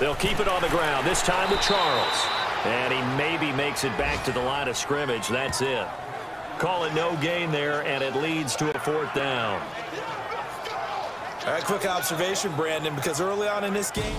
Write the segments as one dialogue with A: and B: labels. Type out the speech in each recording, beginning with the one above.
A: They'll keep it on the ground, this time with Charles. And he maybe makes it back to the line of scrimmage. That's it. Call it no gain there, and it leads to a 4th down.
B: All right, quick observation, Brandon, because early on in this game,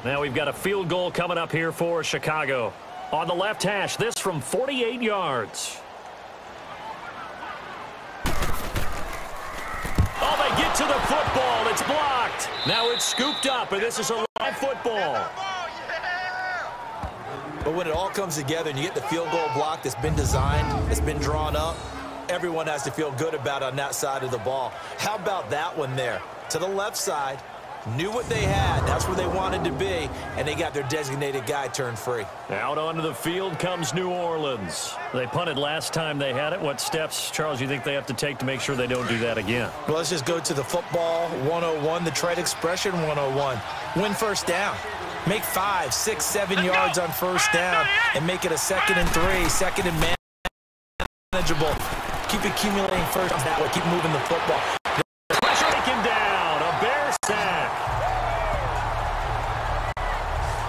A: now we've got a field goal coming up here for Chicago. On the left hash, this from 48 yards. Oh, they get to the football. It's blocked. Now it's scooped up, and this is a live football.
B: but when it all comes together and you get the field goal block that's been designed, that's been drawn up, everyone has to feel good about on that side of the ball. How about that one there? To the left side. Knew what they had. That's where they wanted to be, and they got their designated guy turned free.
A: Out onto the field comes New Orleans. They punted last time they had it. What steps, Charles, you think they have to take to make sure they don't do that again?
B: Well, let's just go to the football 101, the trade expression 101. Win first down. Make 5, 6, 7 yards on first down and make it a 2nd and 3, 2nd and manageable. Keep accumulating first down that way. Keep moving the football.
A: Pressure taken down. A Bear sack.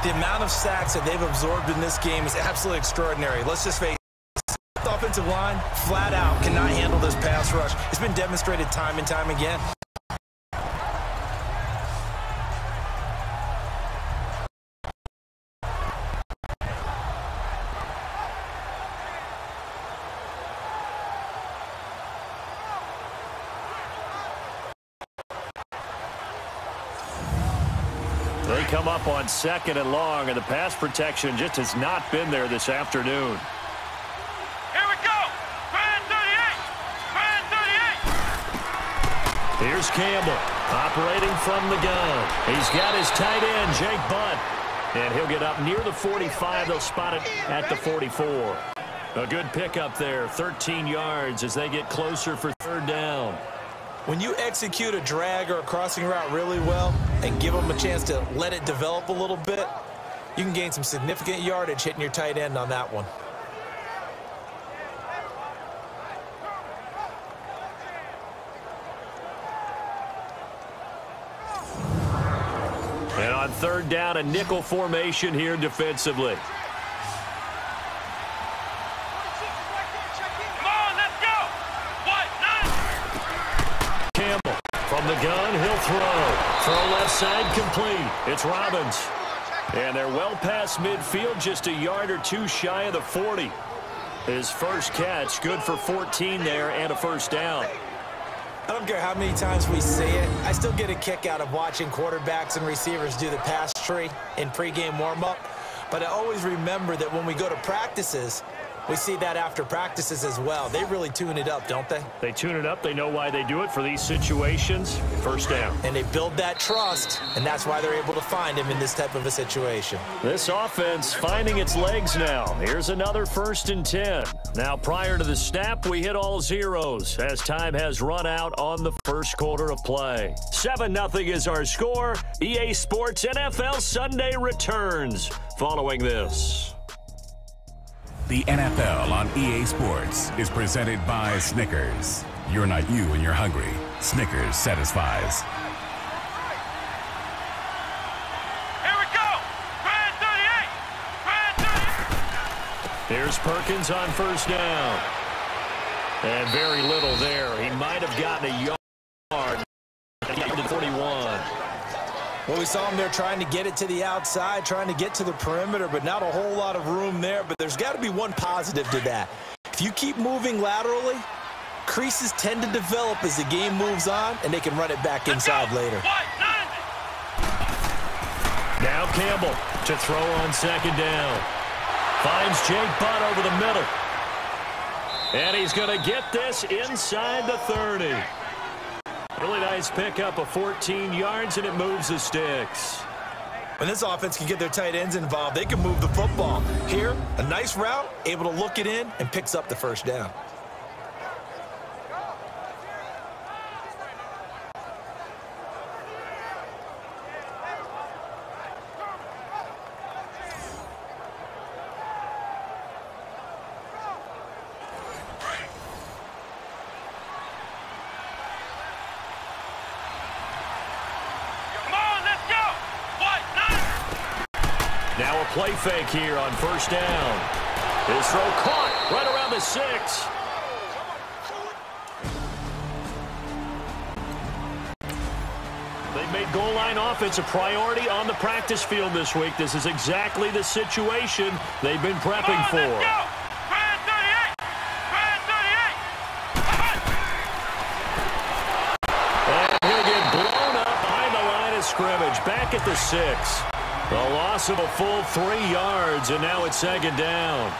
B: The amount of sacks that they've absorbed in this game is absolutely extraordinary. Let's just face it, the offensive line, flat out, cannot handle this pass rush. It's been demonstrated time and time again.
A: They come up on 2nd and long, and the pass protection just has not been there this afternoon.
C: Here we go. Brand 38. Brand 38.
A: Here's Campbell operating from the gun. He's got his tight end, Jake Butt. And he'll get up near the 45. They'll spot it at the 44. A good pickup there, 13 yards as they get closer for 3rd down.
B: When you execute a drag or a crossing route really well and give them a chance to let it develop a little bit, you can gain some significant yardage hitting your tight end on that one.
A: And on 3rd down, a nickel formation here defensively. From the gun, he'll throw left side complete. It's Robbins. And they're well past midfield, just a yard or two shy of the 40. His first catch, good for 14 there and a 1st down.
B: I don't care how many times we see it. I still get a kick out of watching quarterbacks and receivers do the pass tree in pregame warm-up. But I always remember that when we go to practices, we see that after practices as well. They really tune it up, don't they?
A: They tune it up. They know why they do it for these situations. 1st down.
B: And they build that trust, and that's why they're able to find him in this type of a situation.
A: This offense finding its legs now. Here's another 1st and 10. Now, prior to the snap, we hit all zeros as time has run out on the 1st quarter of play. 7-0 is our score. EA Sports NFL Sunday returns following this.
D: The NFL on EA Sports is presented by Snickers. You're not you when you're hungry. Snickers satisfies.
C: Here we go. Brand 38. Brand 38.
A: Here's Perkins on 1st down. And very little there. He might have gotten a yard. He got to 41.
B: Well, we saw him there trying to get it to the outside, trying to get to the perimeter, but not a whole lot of room there. But there's got to be one positive to that. If you keep moving laterally, creases tend to develop as the game moves on, and they can run it back inside later.
A: Now Campbell to throw on 2nd down. Finds Jake Butt over the middle. And he's going to get this inside the 30. Really nice pickup of 14 yards, and it moves the sticks.
B: When this offense can get their tight ends involved, they can move the football. Here, a nice route, able to look it in, and picks up the 1st down.
A: play fake here on first down. His throw caught right around the 6. They've made goal line offense a priority on the practice field this week. This is exactly the situation they've been prepping for. And he'll get blown up behind the line of scrimmage, back at the 6. A loss of a full 3 yards, and now it's second down.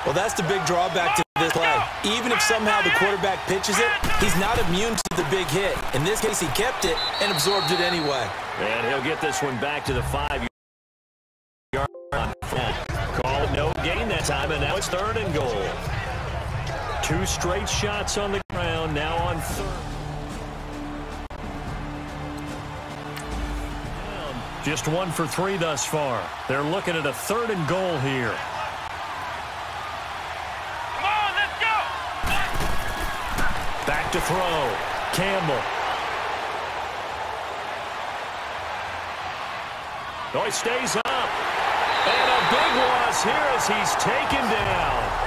B: Well, that's the big drawback to this play. Even if somehow the quarterback pitches it, he's not immune to the big hit. In this case, he kept it and absorbed it anyway.
A: And he'll get this one back to the 5-yard line. Call it no gain that time, and now it's 3rd and goal. 2 straight shots on the ground, now on 3rd. Just 1 for 3 thus far. They're looking at a 3rd and goal here. Back to throw. Campbell. Oh, he stays up. And a big loss here as he's taken down.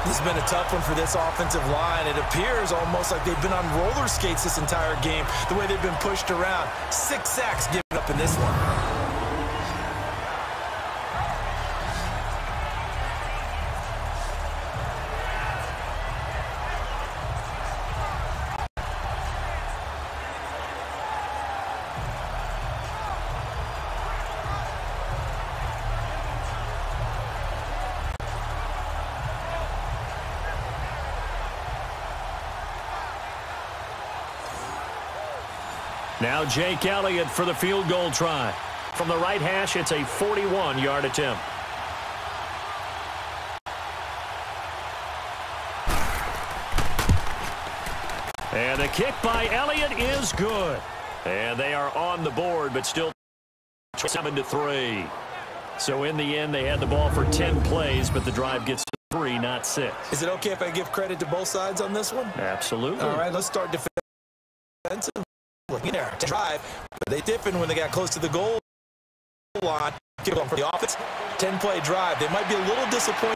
B: This has been a tough one for this offensive line. It appears almost like they've been on roller skates this entire game, the way they've been pushed around. 6 sacks given up in this one.
A: Now Jake Elliott for the field goal try. From the right hash, it's a 41-yard attempt. And the kick by Elliott is good. And they are on the board, but still 7-3. So in the end, they had the ball for 10 plays, but the drive gets to 3, not 6.
B: Is it okay if I give credit to both sides on this one?
A: Absolutely.
B: All right, let's start defensive. In there to drive, but they different when they got close to the goal line. Kick off for the offense. 10-play drive. They might be a little disappointed.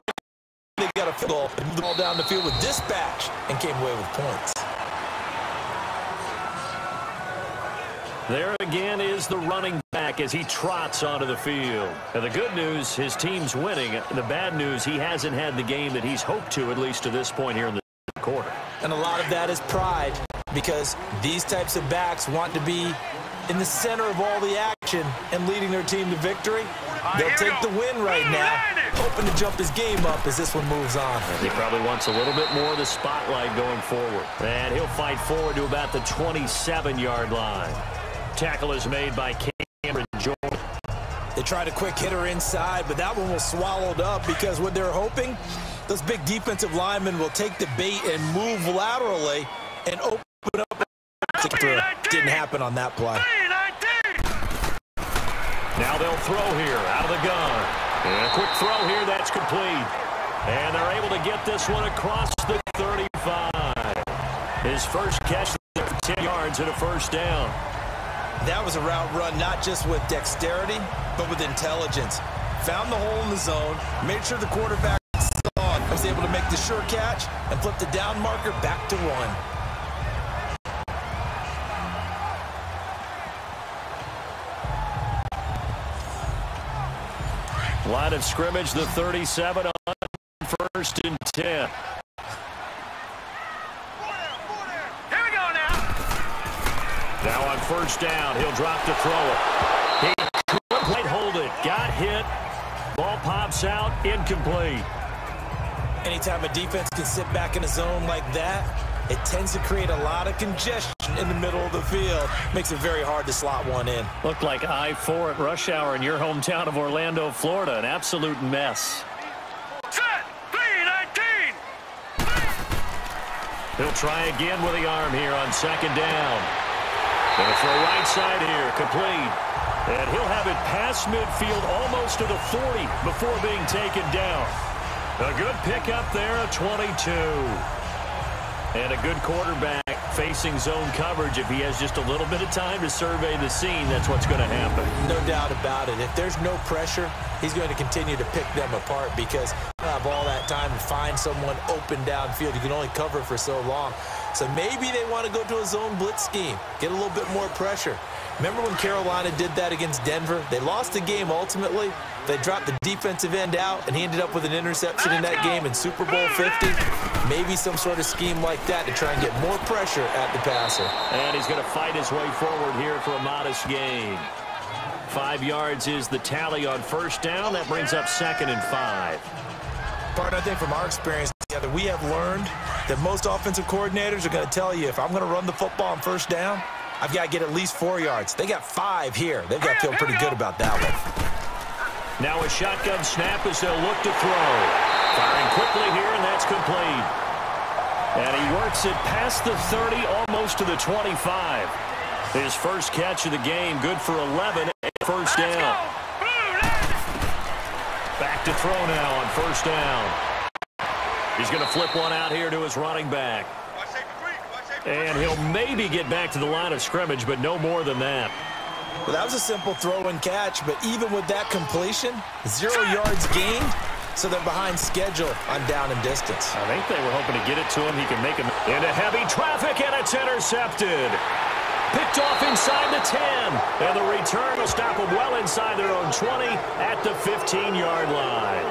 B: They got a field goal. They moved the ball down the field with dispatch and came away with points.
A: There again is the running back as he trots onto the field. And the good news, his team's winning. The bad news, he hasn't had the game that he's hoped to, at least to this point here in the quarter.
B: And a lot of that is pride, because these types of backs want to be in the center of all the action and leading their team to victory. They'll take the win right now, hoping to jump his game up as this one moves on.
A: And he probably wants a little bit more of the spotlight going forward. And he'll fight forward to about the 27-yard line. Tackle is made by Cameron Jordan.
B: They tried a quick hitter inside, but that one was swallowed up because what they're hoping, those big defensive linemen will take the bait and move laterally and open up. Didn't happen on that play.
A: Now they'll throw here out of the gun. And a quick throw here, that's complete. And they're able to get this one across the 35. His first catch there for 10 yards and a first down.
B: That was a route run not just with dexterity, but with intelligence. Found the hole in the zone, made sure the quarterback saw it, was able to make the sure catch, and flip the down marker back to 1.
A: Line of scrimmage, the 37 on 1st and 10.
C: Here we go now.
A: Now on first down, he'll drop to throw it. He couldn't quite hold it. Got hit. Ball pops out, incomplete.
B: Anytime a defense can sit back in a zone like that, it tends to create a lot of congestion in the middle of the field. Makes it very hard to slot one in.
A: Looked like I-4 at rush hour in your hometown of Orlando, Florida. An absolute mess.
C: Set. 3-19.
A: He'll try again with the arm here on second down. Gonna throw right side here, complete. And he'll have it past midfield almost to the 40 before being taken down. A good pickup there, a 22. And a good quarterback facing zone coverage, if he has just a little bit of time to survey the scene, that's what's going to happen.
B: No doubt about it. If there's no pressure, he's going to continue to pick them apart because you have all that time to find someone open downfield. You can only cover for so long. So maybe they want to go to a zone blitz scheme, get a little bit more pressure. Remember when Carolina did that against Denver? They lost the game ultimately. They dropped the defensive end out, and he ended up with an interception in that game in Super Bowl 50. Maybe some sort of scheme like that to try and get more pressure at the passer.
A: And he's going to fight his way forward here for a modest gain. 5 yards is the tally on first down. That brings up 2nd and 5.
B: Partner, I think from our experience together, we have learned that most offensive coordinators are going to tell you, if I'm going to run the football on first down, I've got to get at least 4 yards. They got 5 here. They've got to feel pretty good about that one.
A: Now a shotgun snap as they'll look to throw. Firing quickly here, and that's complete. And he works it past the 30, almost to the 25. His first catch of the game, good for 11 and first down. Back to throw now on first down. He's going to flip one out here to his running back. And he'll maybe get back to the line of scrimmage, but no more than that.
B: Well, that was a simple throw and catch, but even with that completion, 0 yards gained, so they're behind schedule on down and distance.
A: I think they were hoping to get it to him. He can make him into heavy traffic, and it's intercepted. Picked off inside the 10, and the return will stop them well inside their own 20 at the 15-yard line.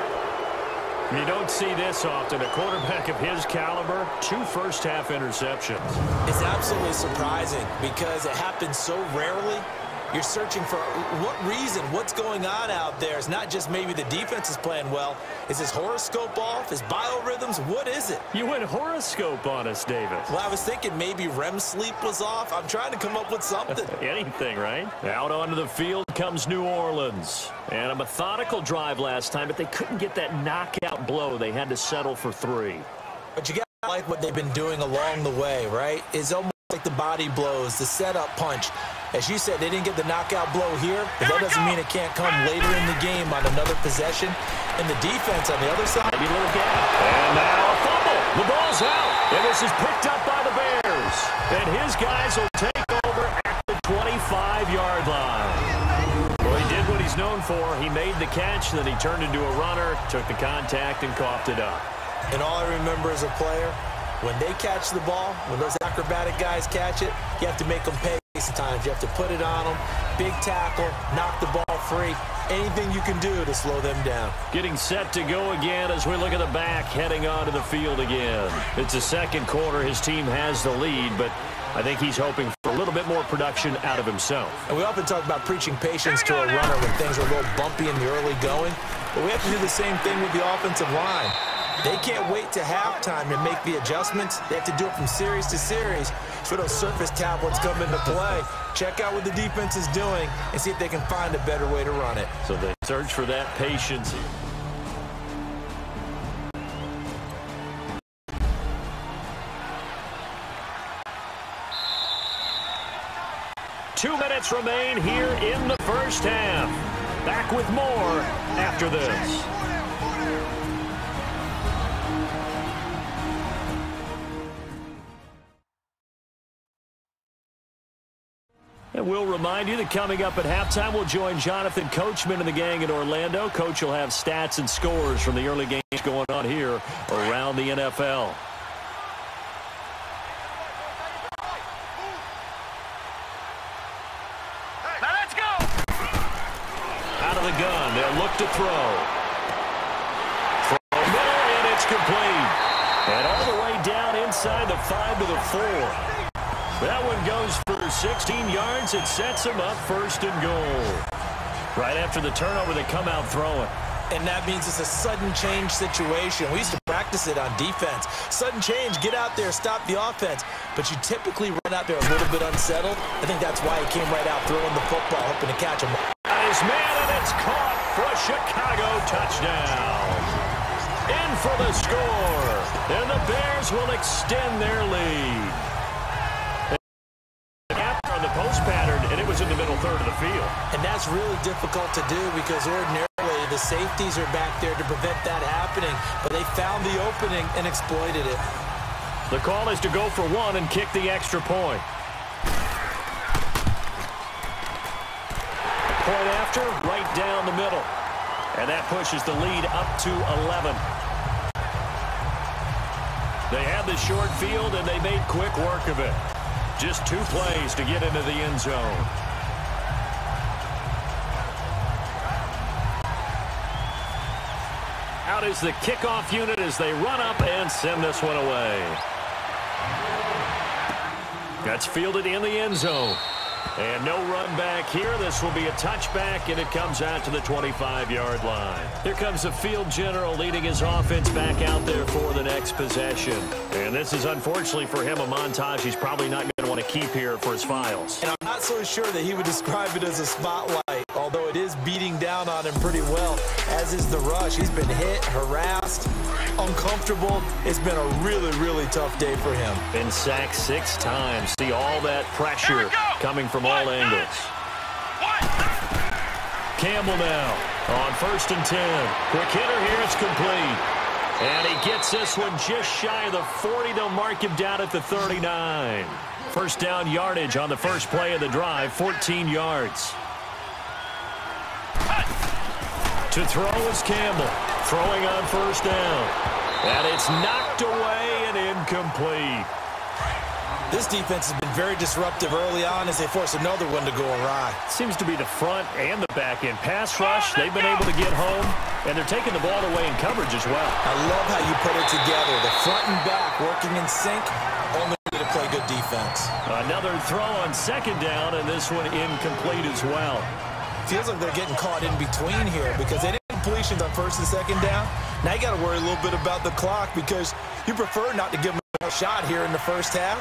A: You don't see this often. A quarterback of his caliber, 2 first-half interceptions.
B: It's absolutely surprising because it happens so rarely. You're searching for what reason, what's going on out there. It's not just maybe the defense is playing well. Is his horoscope off? His biorhythms? What is it?
A: You went horoscope on us, David.
B: Well, I was thinking maybe REM sleep was off. I'm trying to come up with something.
A: Anything, right? Out onto the field comes New Orleans. And a methodical drive last time, but they couldn't get that knockout blow. They had to settle for 3.
B: But you got to like what they've been doing along the way, right? It's almost like the body blows, the setup punch. As you said, they didn't get the knockout blow here, but that doesn't mean it can't come later in the game on another possession. And the defense on the other side.
A: Maybe a little gap. And now a fumble. The ball's out. And this is picked up by the Bears. And his guys will take over at the 25-yard line. Well, he did what he's known for. He made the catch, then he turned into a runner, took the contact, and coughed it up.
B: And all I remember as a player, when they catch the ball, when those acrobatic guys catch it, you have to make them pay. Sometimes you have to put it on them, big tackle, knock the ball free, anything you can do to slow them down.
A: Getting set to go again as we look at the back, heading onto the field again. It's the second quarter. His team has the lead, but I think he's hoping for a little bit more production out of himself.
B: And we often talk about preaching patience to a runner when things are a little bumpy in the early going, but we have to do the same thing with the offensive line. They can't wait to halftime to make the adjustments. They have to do it from series to series. So those surface tablets come into play. Check out what the defense is doing and see if they can find a better way to run it.
A: So they search for that patience. Two minutes remain here in the first half. Back with more after this. And we'll remind you that coming up at halftime, we'll join Jonathan Coachman and the gang in Orlando. Coach will have stats and scores from the early games going on here around the NFL.
C: Now let's go!
A: Out of the gun, they'll look to throw. Throw middle, and it's complete. And all the way down inside the 5 to the 4. That one goes for 16 yards. It sets them up 1st and goal. Right after the turnover, they come out throwing.
B: And that means it's a sudden change situation. We used to practice it on defense. Sudden change, get out there, stop the offense. But you typically run out there a little bit unsettled. I think that's why he came right out throwing the football, hoping to catch him.
A: Nice man, and it's caught for a Chicago touchdown. In for the score. And the Bears will extend their lead. Post pattern, and it was in the middle third of the field.
B: And that's really difficult to do because ordinarily the safeties are back there to prevent that happening, but they found the opening and exploited it.
A: The call is to go for one and kick the extra point. Point after, right down the middle. And that pushes the lead up to 11. They had the short field, and they made quick work of it. Just 2 plays to get into the end zone. Out is the kickoff unit as they run up and send this one away. That's fielded in the end zone. And no run back here. This will be a touchback, and it comes out to the 25-yard line. Here comes the field general leading his offense back out there for the next possession. And this is, unfortunately for him, a montage he's probably not going to want to keep here for his files.
B: And I'm not so sure that he would describe it as a spotlight, although it is beating down on him pretty well, as is the rush. He's been hit, harassed, uncomfortable. It's been a really, really tough day for him.
A: Been sacked 6 times. See all that pressure coming from all angles. Campbell now on 1st and 10. Quick hitter here. It's complete. And he gets this one just shy of the 40. They'll mark him down at the 39. First down yardage on the first play of the drive, 14 yards. To throw is Campbell. Throwing on 1st down. And it's knocked away and incomplete.
B: This defense has been very disruptive early on as they force another one to go awry.
A: Seems to be the front and the back end. Pass rush, they've been able to get home, and they're taking the ball away in coverage as well.
B: I love how you put it together. The front and back working in sync, only way to play good defense.
A: Another throw on 2nd down, and this one incomplete as well.
B: Feels like they're getting caught in between here because they didn't completions on 1st and 2nd down. Now you got to worry a little bit about the clock because you prefer not to give them a shot here in the first half.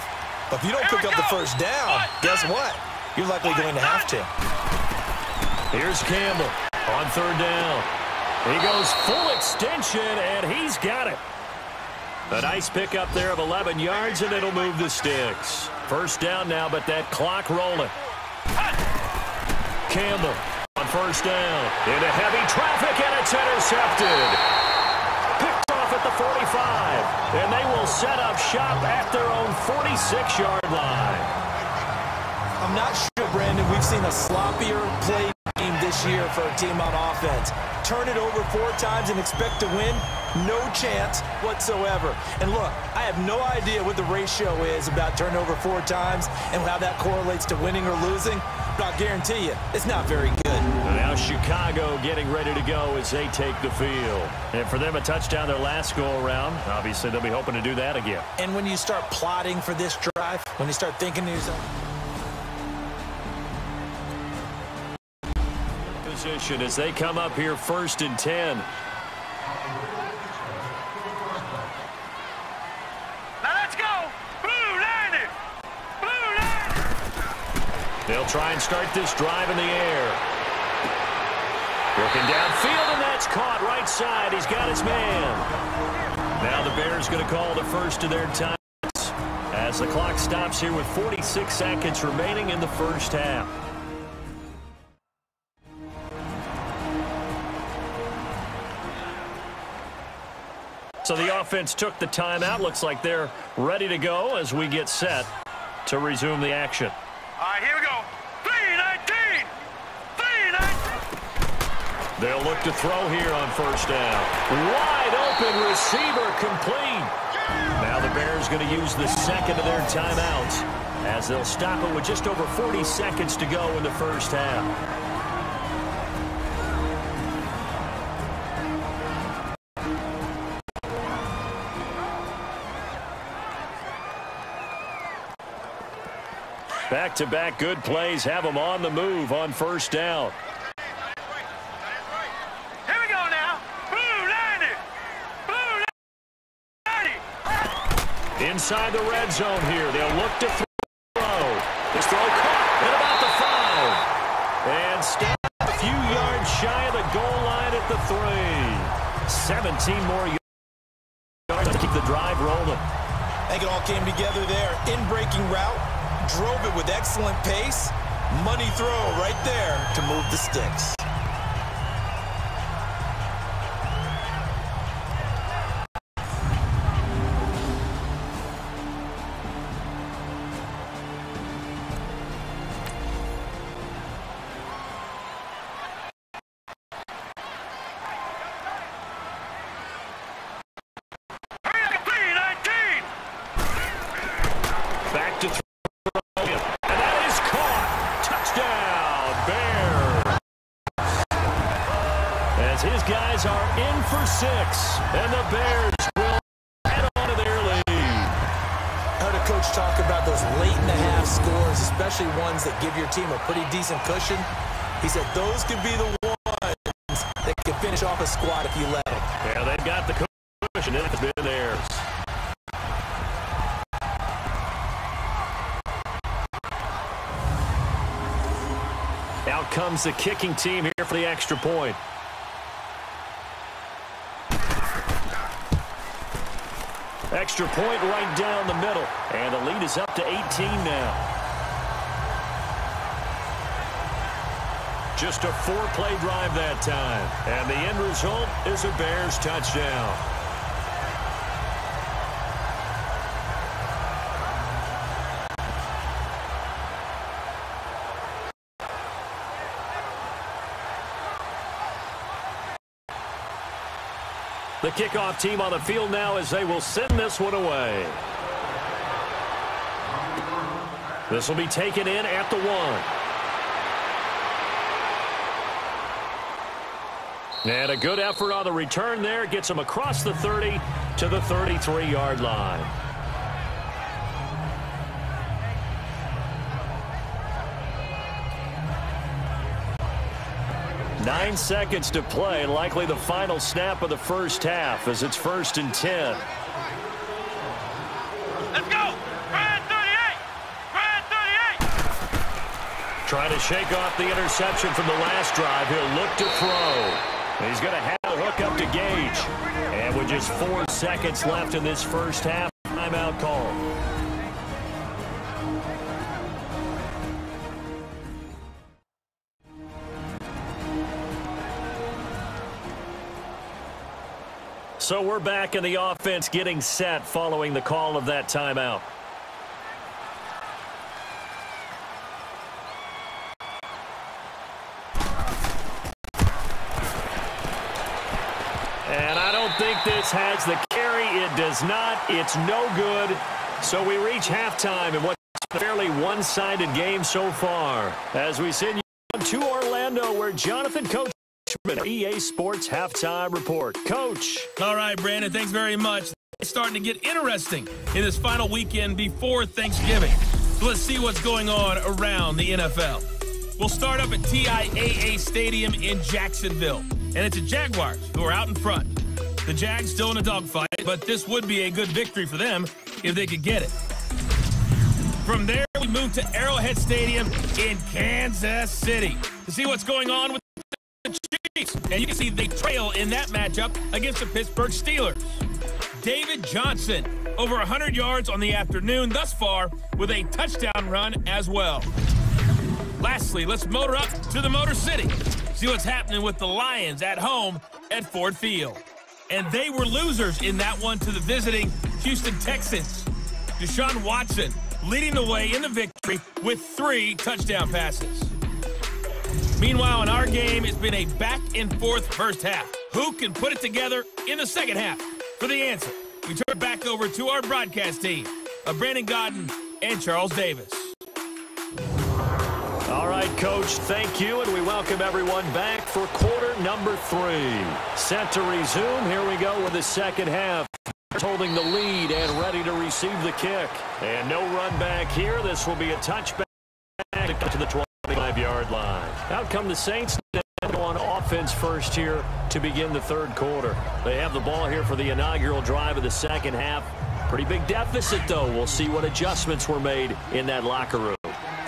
B: But if you don't pick up the 1st down, guess what? You're likely going to have to.
A: Here's Campbell on 3rd down. He goes full extension, and he's got it. A nice pickup there of 11 yards, and it'll move the sticks. 1st down now, but that clock rolling. Campbell on 1st down. Into heavy traffic, and it's intercepted. Picked off at the 45, and they will set up shop at their own 46-yard line.
B: I'm not sure, Brandon, we've seen a sloppier play game this year for a team on offense. Turn it over 4 times and expect to win? No chance whatsoever. And look, I have no idea what the ratio is about turnover 4 times and how that correlates to winning or losing. But I'll guarantee you, it's not very good.
A: Now Chicago getting ready to go as they take the field. And for them, a touchdown their last go-around. Obviously, they'll be hoping to do that again.
B: And when you start plotting for this drive, when you start thinking to yourself,
A: position as they come up here 1st and 10.
C: Now let's go. Blue Lightning. Blue Lightning.
A: They'll try and start this drive in the air. Working downfield, and that's caught right side. He's got his man. Now the Bears going to call the first of their times as the clock stops here with 46 seconds remaining in the first half. So the offense took the timeout. Looks like they're ready to go as we get set to resume the action.
C: All right, here we go. 3-19. 3-19.
A: They'll look to throw here on 1st down. Wide open receiver complete. Now the Bears going to use the second of their timeouts as they'll stop it with just over 40 seconds to go in the first half. Back-to-back good plays have them on the move on 1st down.
C: Here we go now. Blue Lightning. Blue Lightning.
A: Inside the red zone here. They'll look to throw. This throw caught at about the 5. And stopped a few yards shy of the goal line at the 3. 17 more yards to keep the drive rolling.
B: I think it all came together there. In-breaking route. Drove it with excellent pace. Money throw right there to move the sticks.
A: his guys are in for 6, and the Bears will head on to their lead.
B: I heard a coach talk about those late-in-the-half scores, especially ones that give your team a pretty decent cushion. He said those could be the ones that can finish off a squad if you let them.
A: Yeah, they've got the cushion. It's been theirs. Out comes the kicking team here for the extra point. Extra point right down the middle. And the lead is up to 18 now. Just a 4-play drive that time. And the end result is a Bears touchdown. The kickoff team on the field now as they will send this one away. This will be taken in at the 1. And a good effort on the return there. Gets them across the 30 to the 33-yard line. Nine seconds to play, likely the final snap of the first half as it's 1st and 10.
C: Let's go! Brand 38! Brand 38!
A: Trying to shake off the interception from the last drive. He'll look to throw. He's going to have a hook up to Gage. And with just 4 seconds left in this first half, timeout call. So we're back in the offense getting set following the call of that timeout. And I don't think this has the carry. It does not. It's no good. So we reach halftime in what's a fairly one-sided game so far. As we send you to Orlando, where Jonathan Coach EA Sports Halftime Report. Coach.
E: All right, Brandon, thanks very much. It's starting to get interesting in this final weekend before Thanksgiving. So let's see what's going on around the NFL. We'll start up at TIAA Stadium in Jacksonville. And it's the Jaguars who are out in front. The Jags still in a dogfight, but this would be a good victory for them if they could get it. From there, we move to Arrowhead Stadium in Kansas City to see what's going on with the Chiefs. And you can see they trail in that matchup against the Pittsburgh Steelers. David Johnson, over 100 yards on the afternoon thus far with a touchdown run as well. Lastly, let's motor up to the Motor City. See what's happening with the Lions at home at Ford Field. And they were losers in that one to the visiting Houston Texans. Deshaun Watson leading the way in the victory with 3 touchdown passes. Meanwhile, in our game, it's been a back-and-forth first half. Who can put it together in the second half? For the answer, we turn it back over to our broadcast team of Brandon Godden and Charles Davis.
A: All right, Coach, thank you, and we welcome everyone back for quarter number 3. Set to resume. Here we go with the second half. Holding the lead and ready to receive the kick. And no run back here. This will be a touchback to the 25-yard line. Out come the Saints on offense first here to begin the third quarter. They have the ball here for the inaugural drive of the second half. Pretty big deficit, though. We'll see what adjustments were made in that locker room.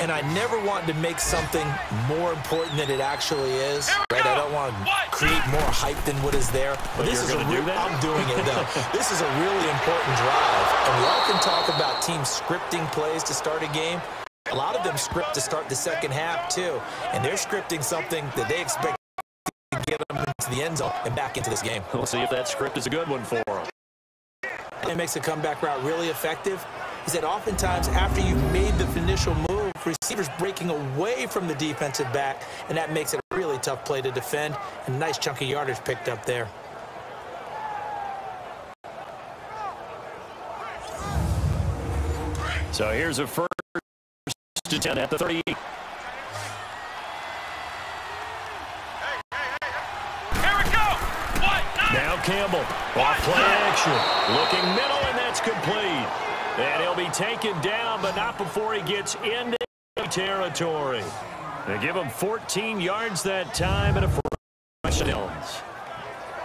B: And I never want to make something more important than it actually is. Right? I don't want to create more hype than what is there. But this is I'm doing it, though. This is a really important drive. And we often talk about teams scripting plays to start a game. A lot of them script to start the second half, too. And they're scripting something that they expect to get them into the end zone and back into this game.
A: We'll see if that script is a good one for them.
B: It makes a comeback route really effective. He said oftentimes after you've made the initial move, receivers breaking away from the defensive back, and that makes it a really tough play to defend. A nice chunk of yardage picked up there.
A: So here's a first to 10 at the 38.
C: Here we go!
A: Campbell. Off play action. Looking middle, and that's complete. And he'll be taken down, but not before he gets into territory. They give him 14 yards that time and a first down.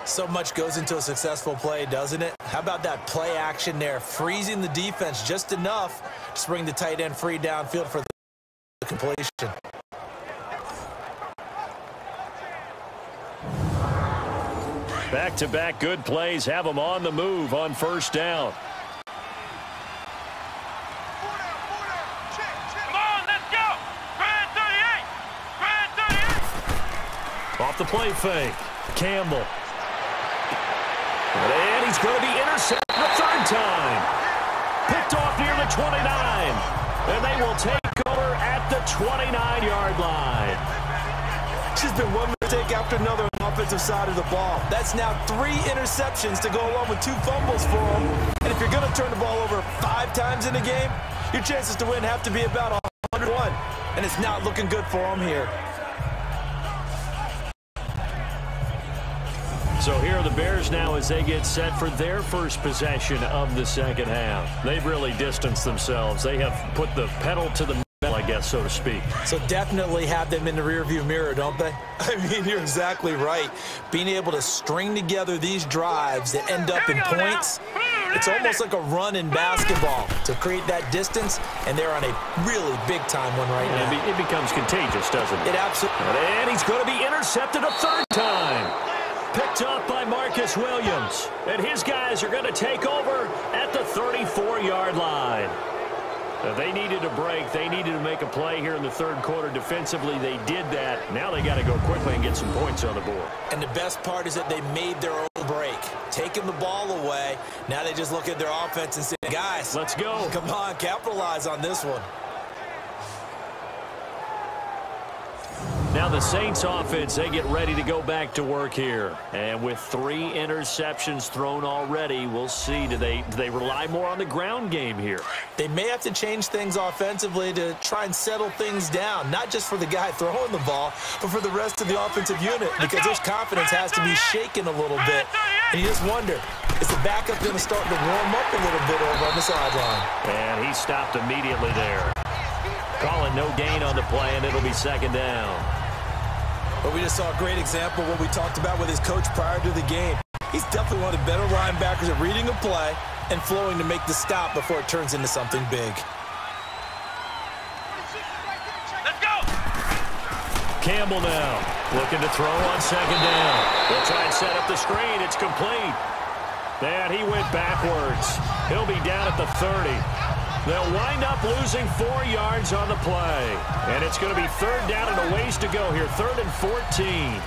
B: So much goes into a successful play, doesn't it? How about that play action there? Freezing the defense just enough to bring the tight end free downfield for the completion.
A: Back-to-back good plays have them on the move on first down.
C: Come on, let's go. Grand 38. Grand 38.
A: Off the play fake. Campbell. And he's going to be intercepted the third time. Picked off near the 29. And they will take over at the 29-yard line.
B: Just been one mistake after another on the offensive side of the ball. That's now 3 interceptions to go along with 2 fumbles for him. And if you're going to turn the ball over 5 times in a game, your chances to win have to be about 101. And it's not looking good for him here.
A: So here are the Bears now as they get set for their first possession of the second half. They've really distanced themselves. They have put the pedal to the metal, I guess, so to speak.
B: So definitely have them in the rearview mirror, don't they? I mean, you're exactly right. Being able to string together these drives that end up in points, it's almost like a run in basketball to create that distance, and they're on a really big-time one right now.
A: It becomes contagious, doesn't it?
B: It absolutely.
A: And he's going to be intercepted a third time. Picked up by Marcus Williams. And his guys are going to take over at the 34-yard line. They needed a break. They needed to make a play here in the third quarter. Defensively, they did that. Now they got to go quickly and get some points on the board.
B: And the best part is that they made their own break. Taking the ball away. Now they just look at their offense and say, guys,
A: let's go.
B: Come on, capitalize on this one.
A: Now the Saints offense, they get ready to go back to work here. And with 3 interceptions thrown already, we'll see. Do they rely more on the ground game here?
B: They may have to change things offensively to try and settle things down. Not just for the guy throwing the ball, but for the rest of the offensive unit. Because his confidence has to be shaken a little bit. And you just wonder, is the backup going to start to warm up a little bit over on the sideline?
A: And he stopped immediately there. Calling no gain on the play, and it'll be second down.
B: But we just saw a great example of what we talked about with his coach prior to the game. He's definitely one of the better linebackers at reading a play and flowing to make the stop before it turns into something big.
C: Let's go.
A: Campbell now looking to throw on second down. They'll try and set up the screen. It's complete. And he went backwards. He'll be down at the 30. They'll wind up losing 4 yards on the play. And it's going to be third down and a ways to go here. 3rd and 14.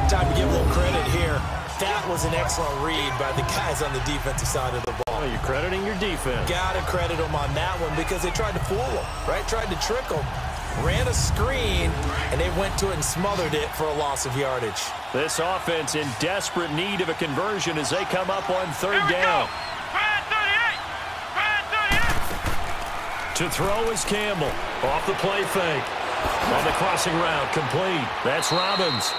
B: Time to give a little credit here. That was an excellent read by the guys on the defensive side of the ball.
A: Oh, you're crediting your defense.
B: Got to credit them on that one because they tried to fool them, right? Tried to trick them. Ran a screen, and they went to it and smothered it for a loss of yardage.
A: This offense in desperate need of a conversion as they come up on third down. To throw is Campbell. Off the play fake. On the crossing route, complete. That's Robbins.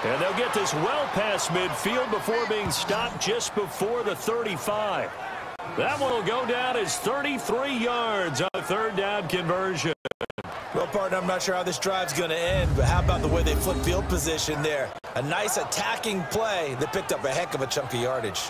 A: And they'll get this well past midfield before being stopped just before the 35. That one will go down as 33 yards on a third down conversion.
B: Well, partner, I'm not sure how this drive's going to end, but how about the way they flip field position there? A nice attacking play that picked up a heck of a chunk of yardage.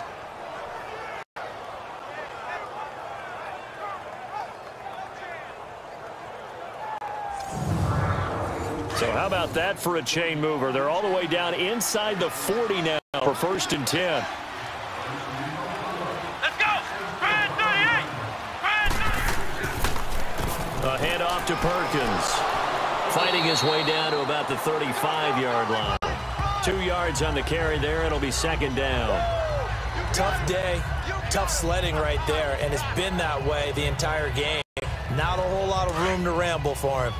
A: So how about that for a chain mover? They're all the way down inside the 40 now for 1st and 10.
C: Let's go. Grand 38.
A: A handoff to Perkins. Fighting his way down to about the 35-yard line. 2 yards on the carry there. It'll be second down.
B: Tough day, tough sledding right there, and it's been that way the entire game. Not a whole lot of room to ramble for him.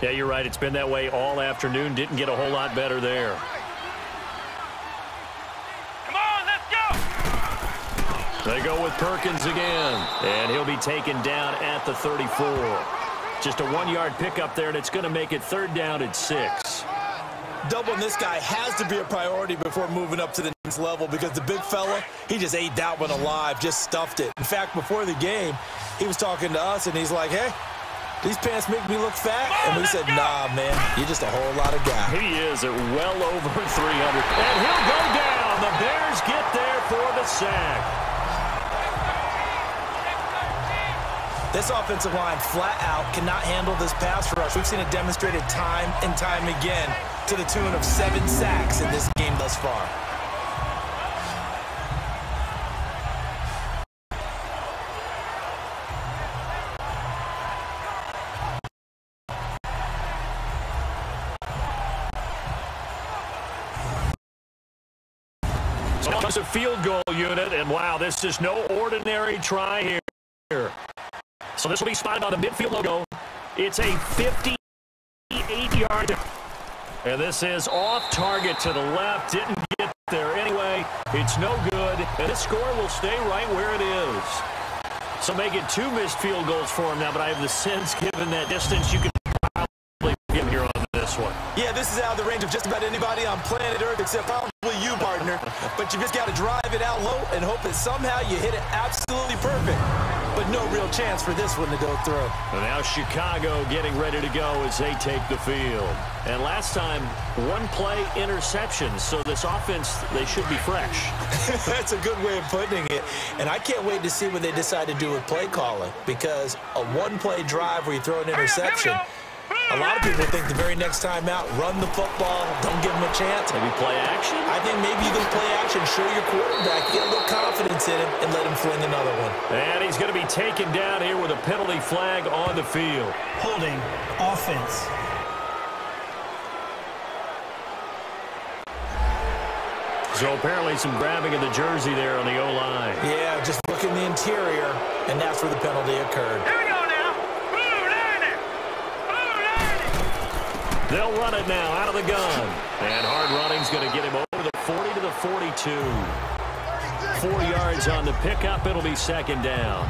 A: Yeah, you're right. It's been that way all afternoon. Didn't get a whole lot better there.
C: Come on, let's go.
A: They go with Perkins again, and he'll be taken down at the 34. Just a 1-yard pickup there, and it's going to make it third down at 6.
B: Doubling this guy has to be a priority before moving up to the level because the big fella, he just ate that one alive, just stuffed it. In fact, before the game, he was talking to us, and he's like, hey, these pants make me look fat. And we said, nah, man, you're just a whole lot of guy.
A: He is at well over 300. And he'll go down. The Bears get there for the sack.
B: This offensive line flat out cannot handle this pass rush. We've seen it demonstrated time and time again to the tune of 7 sacks in this game thus far.
A: It's a field goal unit, and wow, this is no ordinary try here. So this will be spotted on the midfield logo. It's a 58-yard. And this is off target to the left. Didn't get there anyway. It's no good. And this score will stay right where it is. So make it 2 missed field goals for him now, but I have the sense, given that distance, you could probably get him here on this one.
B: Yeah, this is out of the range of just about anybody on planet Earth except probably you, partner. But you just got to drive it out low and hope that somehow you hit it absolutely perfect. But no real chance for this one to go through.
A: And now Chicago getting ready to go as they take the field. And last time, 1-play interception. So this offense, they should be fresh.
B: That's a good way of putting it. And I can't wait to see what they decide to do with play calling. Because a 1-play drive where you throw an interception, a lot of people think the very next time out, run the football, don't give them a chance.
A: Maybe play action?
B: I think maybe you can play action, show your quarterback, get a little confidence in him, and let him fling another one.
A: And he's going to be taken down here with a penalty flag on the field.
F: Holding offense.
A: So apparently some grabbing of the jersey there on the O-line.
B: Yeah, just look in the interior, and that's where the penalty occurred.
C: Here we go now. Blue line.
A: They'll run it now out of the gun. And hard running's going to get him over the 40 to the 42. 4 yards on the pickup. It'll be second down.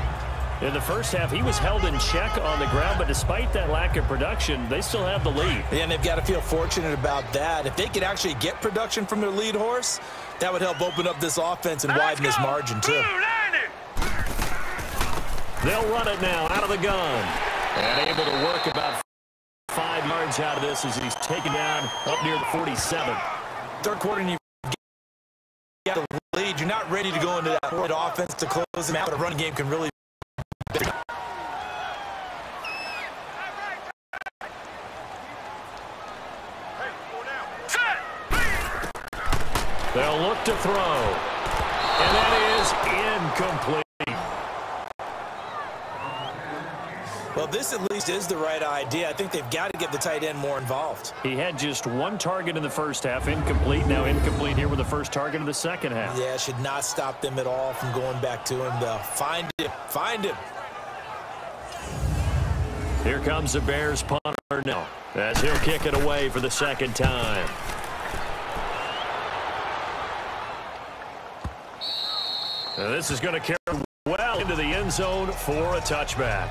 A: In the first half, he was held in check on the ground, but despite that lack of production, they still have the lead.
B: Yeah, and they've got to feel fortunate about that. If they could actually get production from their lead horse, that would help open up this offense and widen this margin, too.
A: They'll run it now out of the gun. And able to work about 5 yards out of this as he's taken down up near the 47.
B: Third quarter, and you get the lead. You're not ready to go into that offense to close them out, but a run game can really be big.
A: They'll look to throw. And that is incomplete.
B: Well, this at least is the right idea. I think they've got to get the tight end more involved.
A: He had just 1 target in the first half, incomplete. Now incomplete here with the first target of the second half.
B: Yeah, should not stop them at all from going back to him, though. Find him. Find him.
A: Here comes the Bears punter now as he'll kick it away for the second time. Now this is going to carry well into the end zone for a touchback.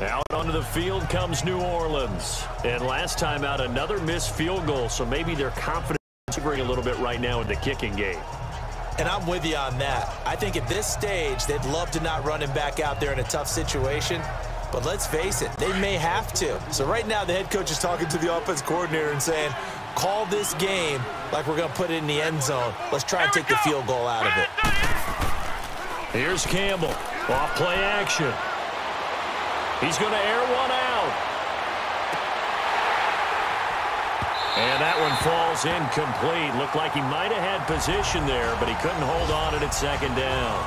A: Out onto the field comes New Orleans. And last time out, another missed field goal, so maybe they're confident a little bit right now in the kicking game.
B: And I'm with you on that. I think at this stage, they'd love to not run him back out there in a tough situation. But let's face it, they may have to. So right now, the head coach is talking to the offense coordinator and saying, call this game like we're going to put it in the end zone. Let's try and take the field goal out of it.
A: Here's Campbell. Off play action. He's going to air one out. And that one falls incomplete. Looked like he might have had position there, but he couldn't hold on at second down.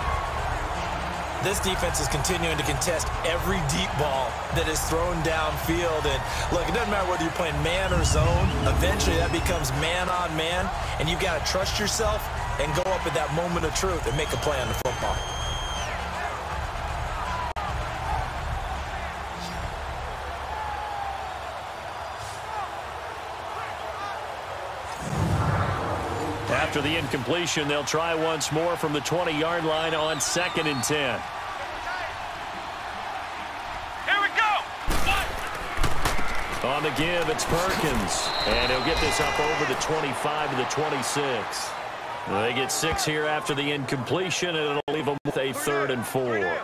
B: This defense is continuing to contest every deep ball that is thrown downfield. And look, it doesn't matter whether you're playing man or zone. Eventually, that becomes man on man. And you've got to trust yourself and go up at that moment of truth and make a play on the football.
A: After the incompletion, they'll try once more from the 20-yard line on 2nd and 10.
C: Here we go.
A: On the give, it's Perkins. And he'll get this up over the 25 to the 26. They get 6 here after the incompletion, and it'll leave them with a 3rd and 4.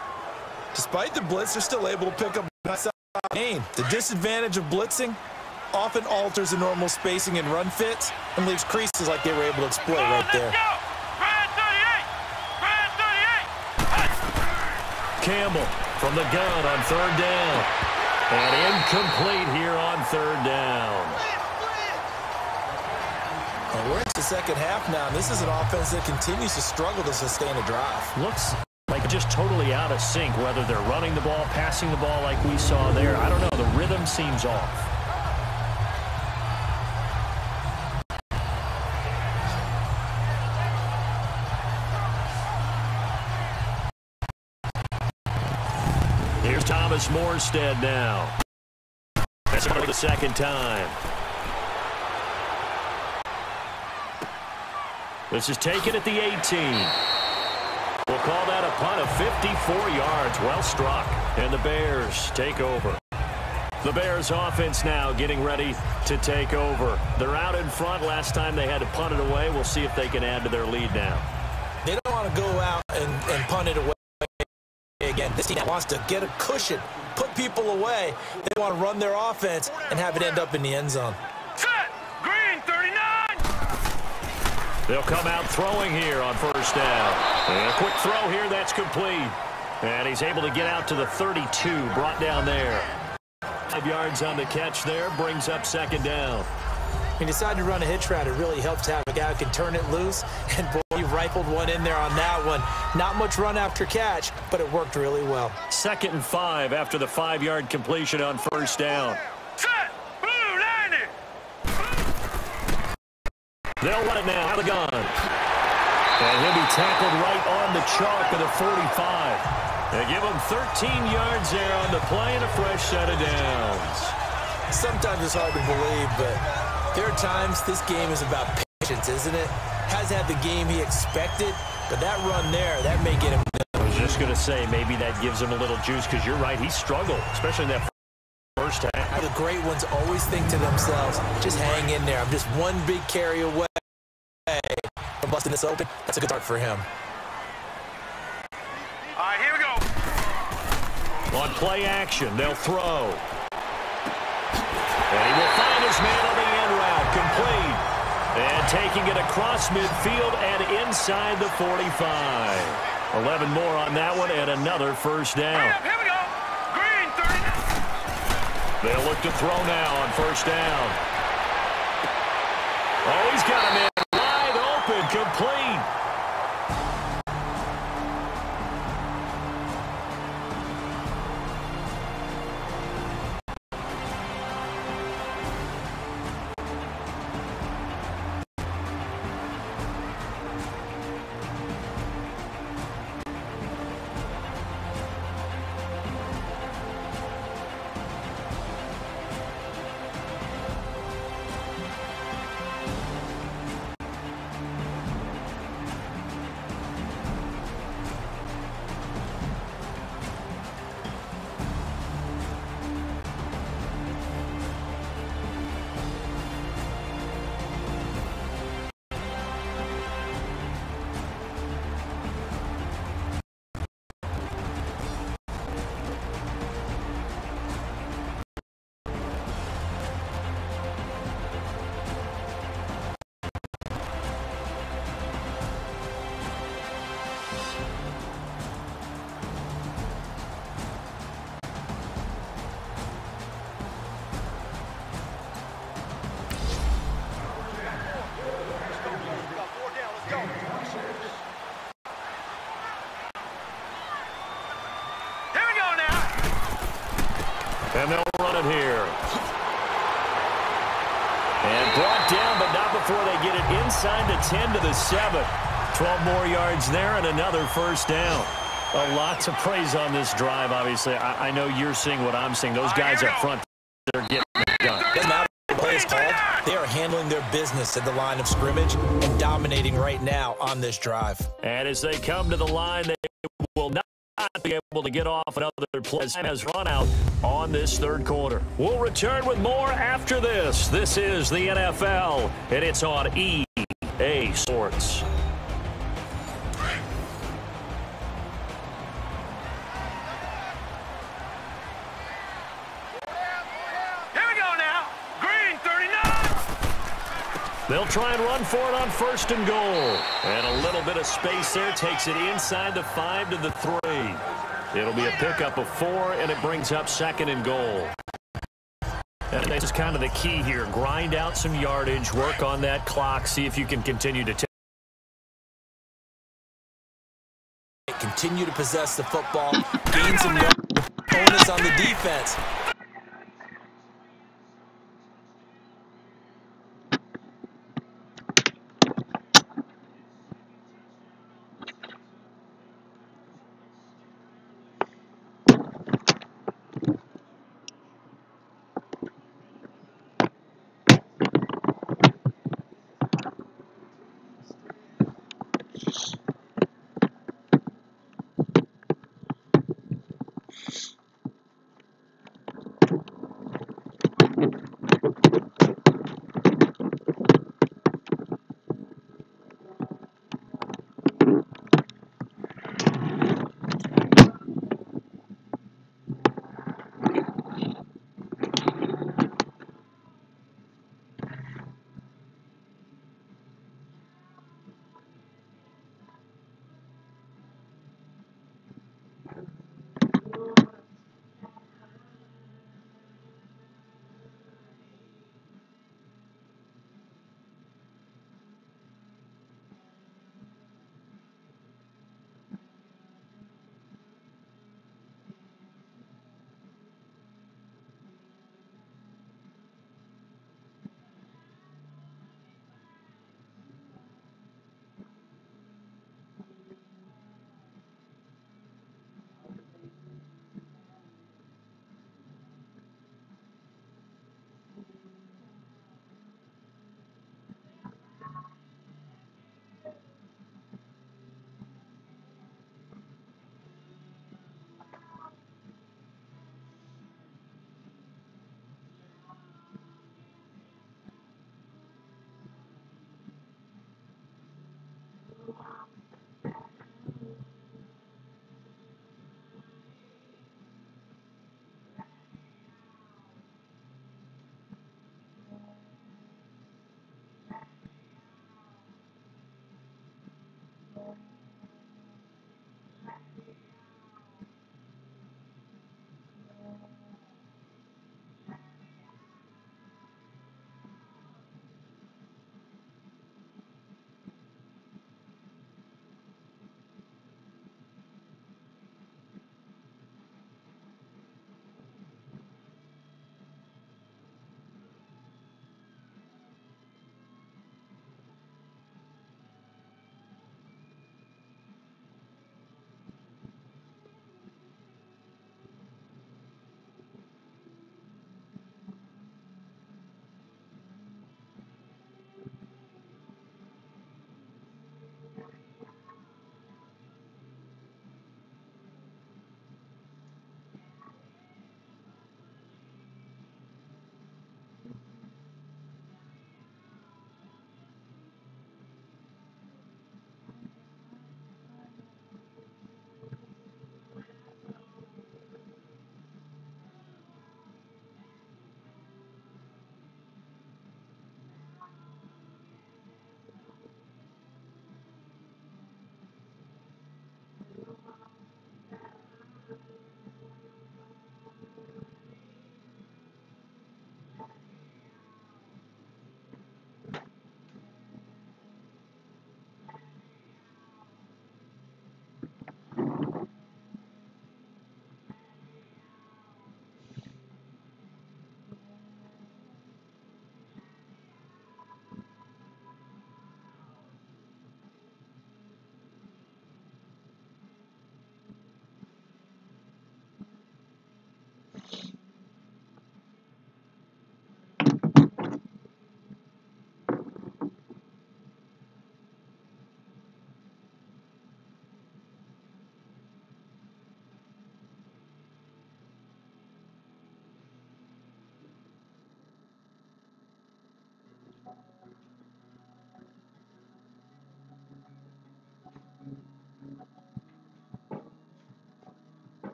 B: Despite the blitz, they're still able to pick up a nice gain. The disadvantage of blitzing often alters the normal spacing and run fits and leaves creases like they were able to exploit right there.
A: Campbell from the gun on 3rd down. And incomplete here on 3rd down.
B: And we're into the second half now. This is an offense that continues to struggle to sustain a drive.
A: Looks like just totally out of sync, whether they're running the ball, passing the ball like we saw there. I don't know. The rhythm seems off. Here's Thomas Morstead now. That's for the second time. This is taken at the 18. We'll call that a punt of 54 yards. Well struck. And the Bears take over. The Bears offense now getting ready to take over. They're out in front. Last time they had to punt it away. We'll see if they can add to their lead now.
B: They don't want to go out and punt it away. Again, this team wants to get a cushion, put people away. They want to run their offense and have it end up in the end zone.
C: Set! Green 39!
A: They'll come out throwing here on 1st down. And a quick throw here, that's complete. And he's able to get out to the 32, brought down there. 5 yards on the catch there, brings up 2nd down.
B: He decided to run a hitch route. It really helps to have a guy who can turn it loose. And boy, he rifled one in there on that one. Not much run after catch, but it worked really well.
A: 2nd and 5 after the 5-yard completion on 1st down.
C: Set! Blue 90!
A: They'll run it now out of the gun. And he'll be tackled right on the chalk of the 45. They give him 13 yards there on the play and a fresh set of downs.
B: Sometimes it's hard to believe, but there are times this game is about patience, isn't it? Has had the game he expected, but that run there, that may get him.
A: I was just going to say, maybe that gives him a little juice, because you're right, he struggled, especially in that first half.
B: The great ones always think to themselves, just hang in there. I'm just one big carry away from busting this open. That's a good start for him.
C: All right, here we go.
A: On play action, they'll throw. And he will find his man on the end route, complete. And taking it across midfield and inside the 45. 11 more on that one and another 1st down.
C: Here we go. Green 39!
A: They'll look to throw now on 1st down. Oh, he's got him in wide open, complete. And they'll run it here. And brought down, but not before they get it inside the 10 to the 7. 12 more yards there and another 1st down. A lot to praise on this drive, obviously. I know you're seeing what I'm seeing. Those guys up front, they're getting it done.
B: Doesn't matter what the play is called. They are handling their business at the line of scrimmage and dominating right now on this drive.
A: And as they come to the line, they will not not be able to get off another play. Time has run out on this third quarter. We'll return with more after this. This is the NFL, and it's on EA Sports. They'll try and run for it on 1st and goal. And a little bit of space there takes it inside the 5 to the 3. It'll be a pickup of 4, and it brings up 2nd and goal. And this is kind of the key here. Grind out some yardage, work on that clock, see if you can continue to take.
B: Continue to possess the football, gain some bonus on the defense.